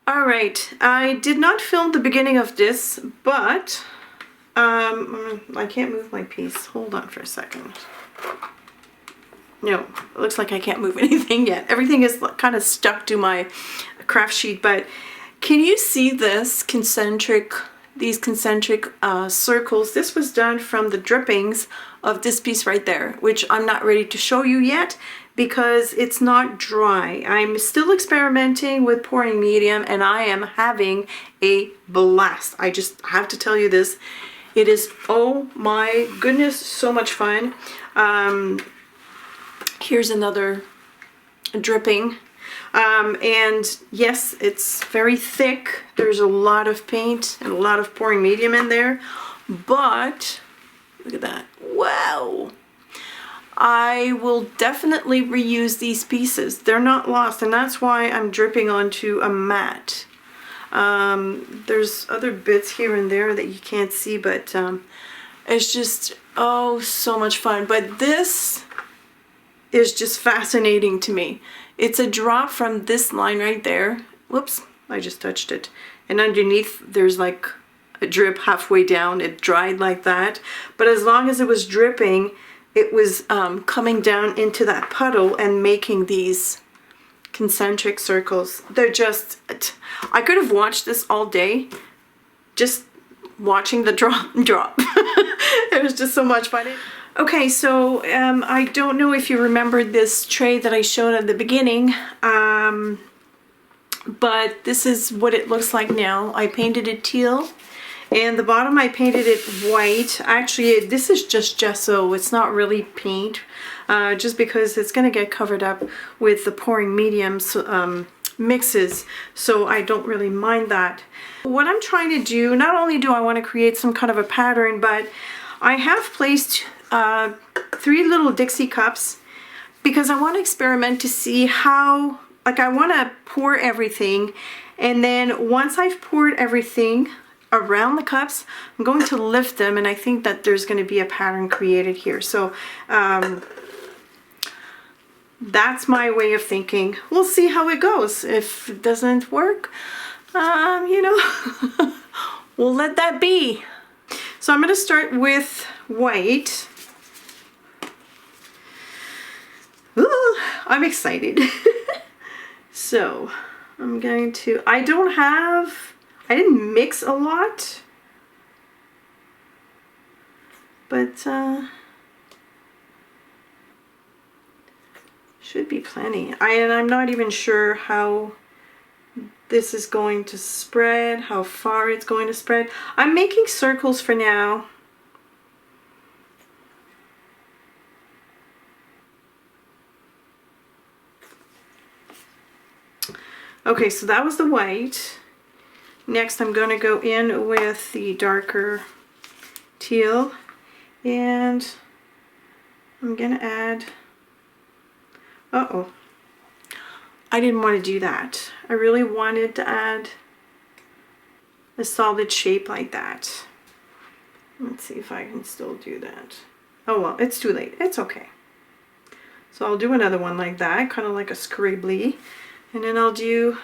All right, I did not film the beginning of this, but I can't move my piece. Hold on for a second. No, it looks like I can't move anything yet. Everything is kind of stuck to my craft sheet, but can you see this these concentric circles? This was done from the drippings of this piece right there, which I'm not ready to show you yet because it's not dry. I'm still experimenting with pouring medium and I am having a blast. I just have to tell you this. It is, oh my goodness, so much fun. Here's another dripping. And yes, it's very thick. There's a lot of paint and a lot of pouring medium in there, but look at that. Wow. I will definitely reuse these pieces. They're not lost, and that's why I'm dripping onto a mat. There's other bits here and there that you can't see, but it's just, oh, so much fun. But this is just fascinating to me. It's a drop from this line right there. Whoops, I just touched it. And underneath there's like a drip halfway down. It dried like that. But as long as it was dripping, it was coming down into that puddle and making these concentric circles. They're just, I could have watched this all day just watching the drop. It was just so much fun. Okay, so I don't know if you remember this tray that I showed at the beginning, but this is what it looks like now. I painted it teal, and the bottom I painted it white. Actually, this is just gesso. It's not really paint, just because it's going to get covered up with the pouring mediums mixes, so I don't really mind that. What I'm trying to do, not only do I want to create some kind of a pattern, but I have placed 3 little Dixie cups because I want to experiment to see how, like, I want to pour everything, and then once I've poured everything around the cups, I'm going to lift them, and I think that there's going to be a pattern created here. So that's my way of thinking. We'll see how it goes. If it doesn't work, you know, we'll let that be. So I'm going to start with white. Ooh, I'm excited. So I'm going to, I didn't mix a lot, but should be plenty. And I'm not even sure how this is going to spread, how far it's going to spread. I'm making circles for now. Okay, so that was the white. Next I'm going to go in with the darker teal, and I'm going to add, uh-oh, I didn't want to do that. I really wanted to add a solid shape like that. Let's see if I can still do that. Oh well, it's too late. It's okay. So I'll do another one like that, kind of like a scribbly. And then I'll do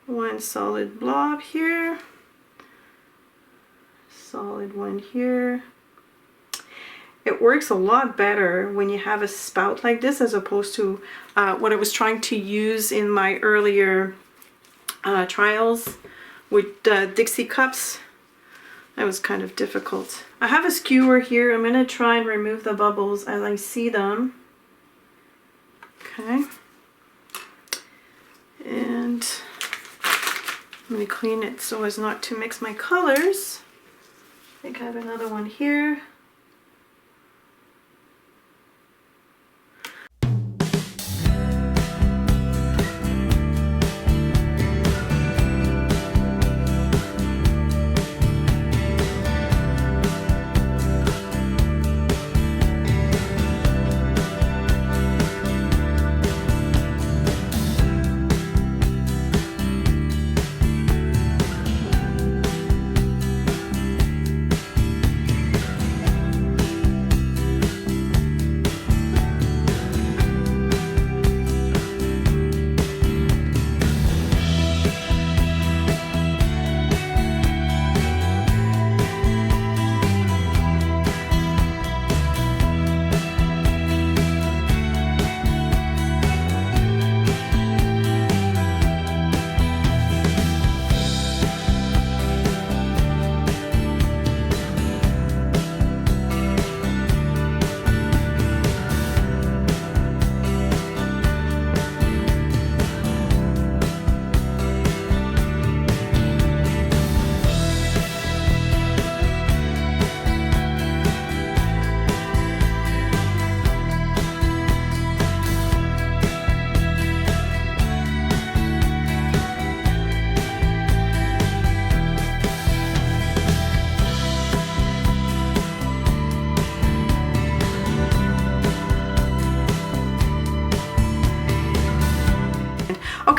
one solid blob here, solid one here. It works a lot better when you have a spout like this as opposed to what I was trying to use in my earlier trials with Dixie cups. That was kind of difficult. I have a skewer here. I'm going to try and remove the bubbles as I see them. Okay. And I'm going to clean it so as not to mix my colors. I think I have another one here.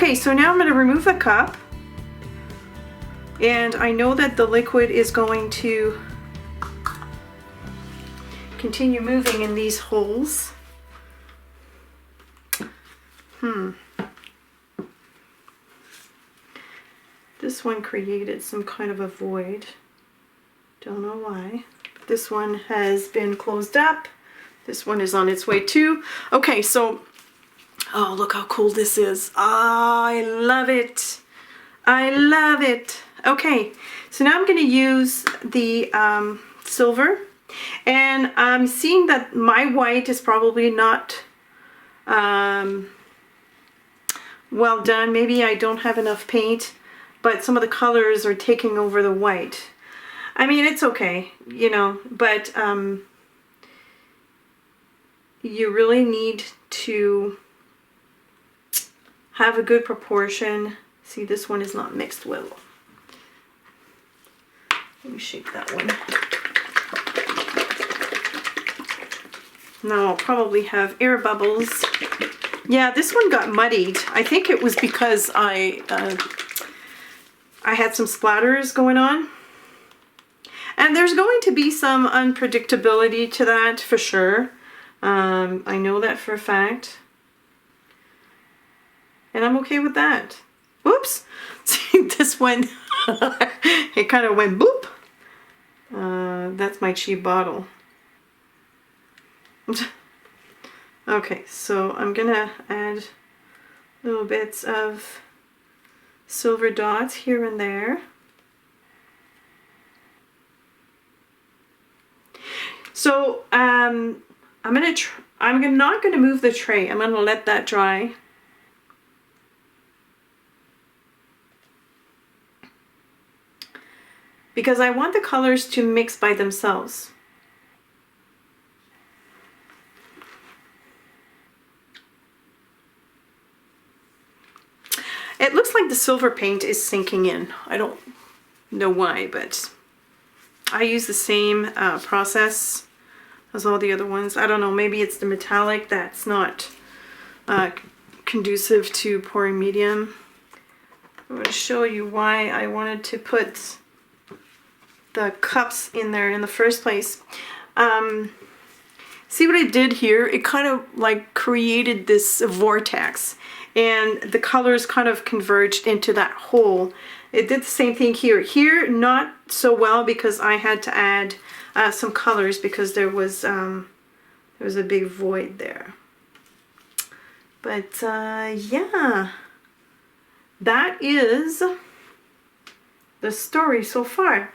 Okay, so now I'm going to remove the cup. And I know that the liquid is going to continue moving in these holes. This one created some kind of a void. Don't know why. This one has been closed up. This one is on its way too. Okay, so, oh, look how cool this is. Ah, I love it. I love it. Okay, so now I'm going to use the silver. And I'm seeing that my white is probably not well done. Maybe I don't have enough paint, but some of the colors are taking over the white. I mean, it's okay, you know, but you really need to have a good proportion. See, this one is not mixed well. Let me shake that one. Now I'll probably have air bubbles. Yeah, this one got muddied. I think it was because I had some splatters going on. And there's going to be some unpredictability to that for sure. I know that for a fact. And I'm okay with that. Whoops! See, this one, it kind of went boop. That's my cheap bottle. Okay, so I'm gonna add little bits of silver dots here and there. So I'm not gonna move the tray. I'm gonna let that dry. Because I want the colors to mix by themselves. It looks like the silver paint is sinking in. I don't know why, but I use the same process as all the other ones. I don't know, maybe it's the metallic that's not conducive to pouring medium. I'm going to show you why I wanted to put the cups in there in the first place. See what I did here? It kind of like created this vortex, and the colors kind of converged into that hole. It did the same thing here. Here, not so well because I had to add some colors because there was a big void there. But yeah, that is the story so far.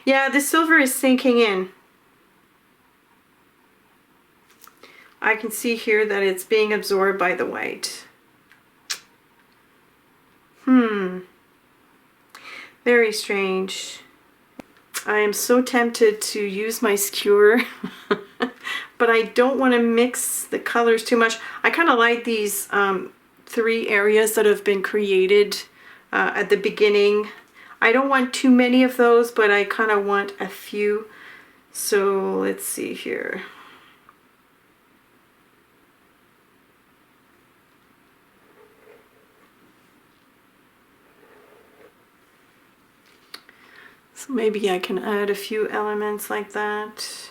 Yeah, the silver is sinking in. I can see here that it's being absorbed by the white. Very strange. I am so tempted to use my skewer, but I don't want to mix the colors too much. I kind of like these 3 areas that have been created at the beginning. I don't want too many of those, but I kind of want a few. So let's see here. So maybe I can add a few elements like that.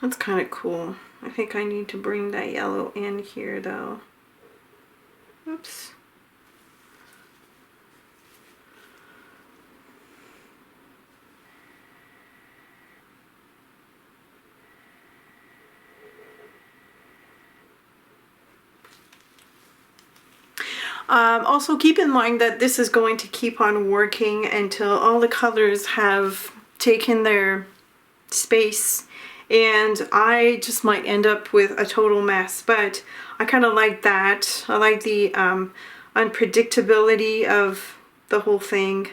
That's kind of cool. I think I need to bring that yellow in here though. Oops. Also keep in mind that this is going to keep on working until all the colors have taken their space, and I just might end up with a total mess, but I kind of like that. I like the unpredictability of the whole thing.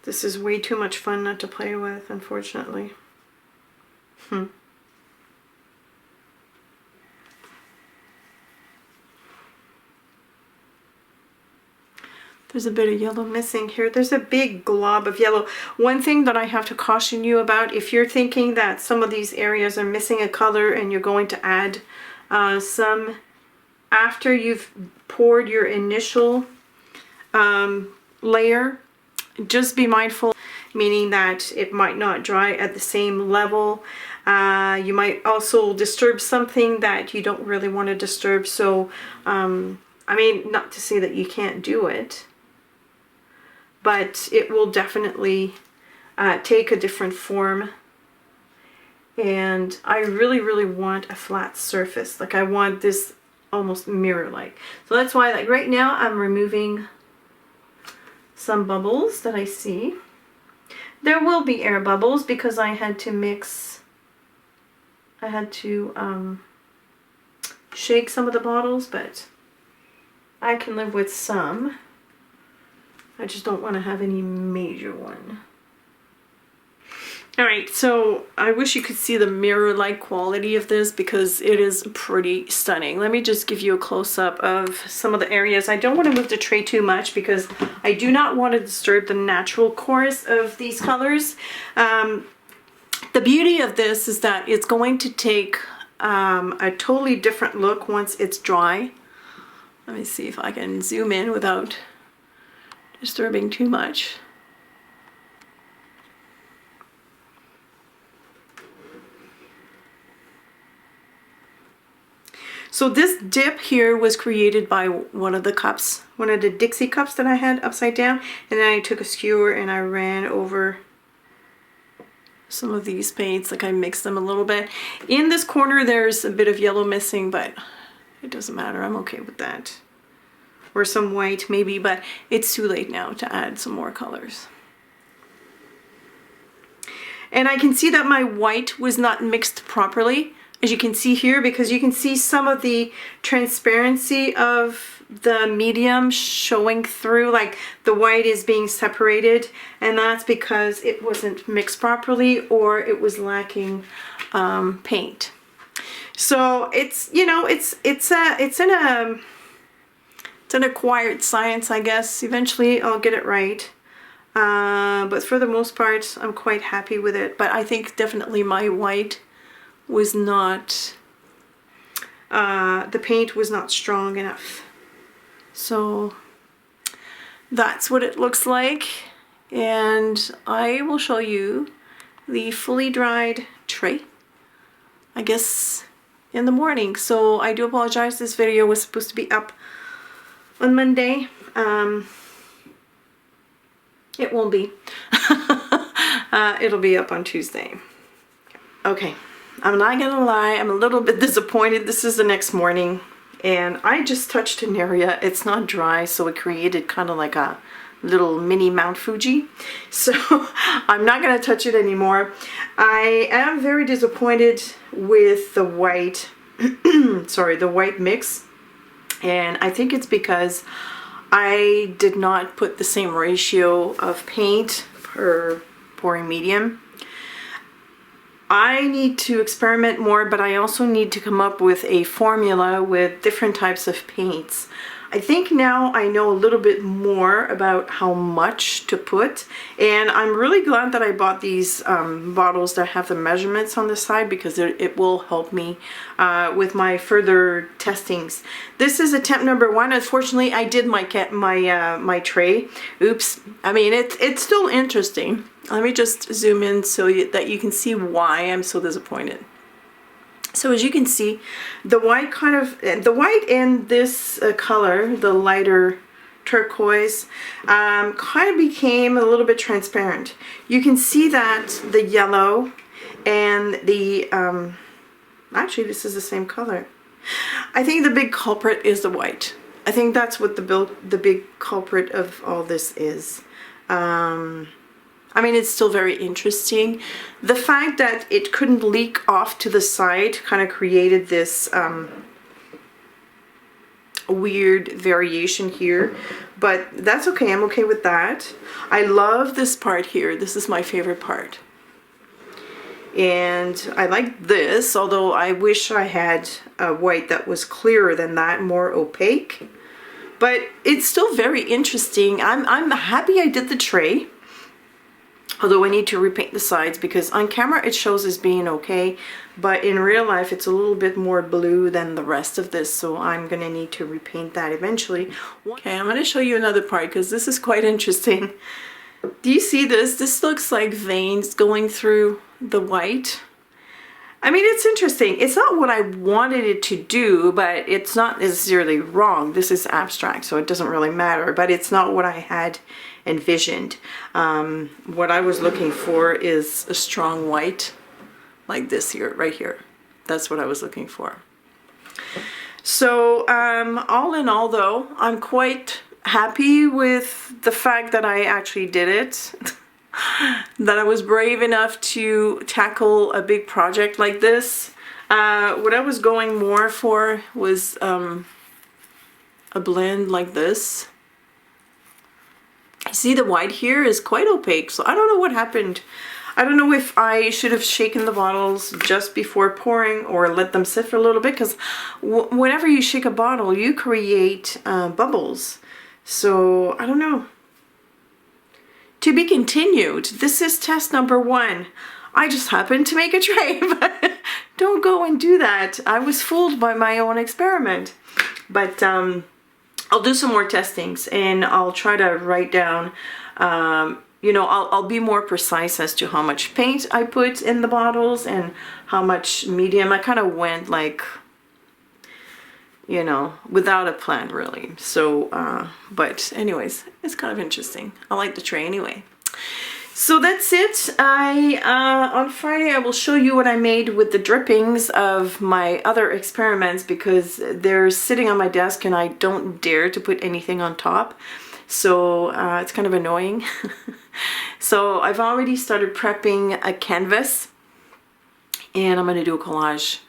This is way too much fun not to play with, unfortunately. There's a bit of yellow missing here. There's a big glob of yellow. One thing that I have to caution you about, if you're thinking that some of these areas are missing a color and you're going to add some after you've poured your initial layer, just be mindful, meaning that it might not dry at the same level. You might also disturb something that you don't really want to disturb. So, I mean, not to say that you can't do it, but it will definitely take a different form. And I really, really want a flat surface. Like, I want this almost mirror-like. So that's why, like, right now I'm removing some bubbles that I see. There will be air bubbles because I had to mix, I had to shake some of the bottles, but I can live with some. I just don't want to have any major one. Alright, so I wish you could see the mirror-like quality of this because it is pretty stunning. Let me just give you a close-up of some of the areas. I don't want to move the tray too much because I do not want to disturb the natural chorus of these colors. The beauty of this is that it's going to take a totally different look once it's dry. Let me see if I can zoom in without disturbing too much. So this dip here was created by one of the cups, one of the Dixie cups that I had upside down, and then I took a skewer and I ran over some of these paints, like I mixed them a little bit. In this corner there's a bit of yellow missing, but it doesn't matter, I'm okay with that. Or some white maybe, but it's too late now to add some more colors. And I can see that my white was not mixed properly, as you can see here, because you can see some of the transparency of the medium showing through, like the white is being separated, and that's because it wasn't mixed properly or it was lacking paint. So it's, you know, it's an acquired science, I guess. Eventually I'll get it right. But for the most part, I'm quite happy with it. But I think definitely my white was not, the paint was not strong enough. So that's what it looks like. And I will show you the fully dried tray, I guess, in the morning. So I do apologize, this video was supposed to be up on Monday. It won't be. It'll be up on Tuesday. Okay, I'm not gonna lie, I'm a little bit disappointed. This is the next morning and I just touched an area. It's not dry, so it created kind of like a little mini Mount Fuji. So I'm not gonna touch it anymore. I am very disappointed with the white, sorry, the white mix. And I think it's because I did not put the same ratio of paint per pouring medium. I need to experiment more, but I also need to come up with a formula with different types of paints. I think now I know a little bit more about how much to put, and I'm really glad that I bought these bottles that have the measurements on the side, because it will help me with my further testings. This is attempt number 1. Unfortunately, I did my tray. Oops. I mean, it's still interesting. Let me just zoom in so that you can see why I'm so disappointed. So as you can see, the white and this color, the lighter turquoise, kind of became a little bit transparent. You can see that the yellow and the, actually this is the same color. I think the big culprit is the white. I think that's what the big culprit of all this is. I mean, it's still very interesting. The fact that it couldn't leak off to the side kind of created this weird variation here, but that's okay. I'm okay with that. I love this part here. This is my favorite part. And I like this, although I wish I had a white that was clearer than that, more opaque. But it's still very interesting. I'm happy I did the tray. Although I need to repaint the sides because on camera it shows as being okay, but in real life it's a little bit more blue than the rest of this, so I'm gonna need to repaint that eventually. Okay, I'm gonna show you another part because this is quite interesting. Do you see this? This looks like veins going through the white. I mean, it's interesting. It's not what I wanted it to do, but it's not necessarily wrong. This is abstract, so it doesn't really matter, but it's not what I had envisioned. What I was looking for is a strong white like this here, right here. That's what I was looking for. So all in all though, I'm quite happy with the fact that I actually did it. That I was brave enough to tackle a big project like this. What I was going more for was a blend like this. See, the white here is quite opaque, so I don't know what happened. I don't know if I should have shaken the bottles just before pouring or let them sit for a little bit, because whenever you shake a bottle, you create bubbles. So, I don't know. To be continued. This is test number 1. I just happened to make a tray, but don't go and do that. I was fooled by my own experiment. But I'll do some more testings and I'll try to write down, you know, I'll be more precise as to how much paint I put in the bottles and how much medium. I kind of went like, you know, without a plan really. So, but anyways, it's kind of interesting. I like the tray anyway. So that's it. On Friday I will show you what I made with the drippings of my other experiments, because they're sitting on my desk and I don't dare to put anything on top. So it's kind of annoying. So I've already started prepping a canvas and I'm going to do a collage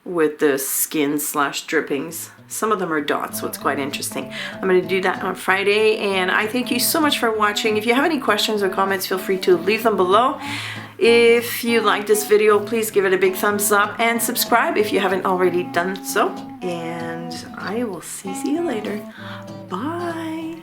with the skin / drippings. Some of them are dots, so it's quite interesting. I'm going to do that on Friday, and I thank you so much for watching. If you have any questions or comments, feel free to leave them below. If you like this video, please give it a big thumbs up and subscribe if you haven't already done so. And I will see you later. Bye.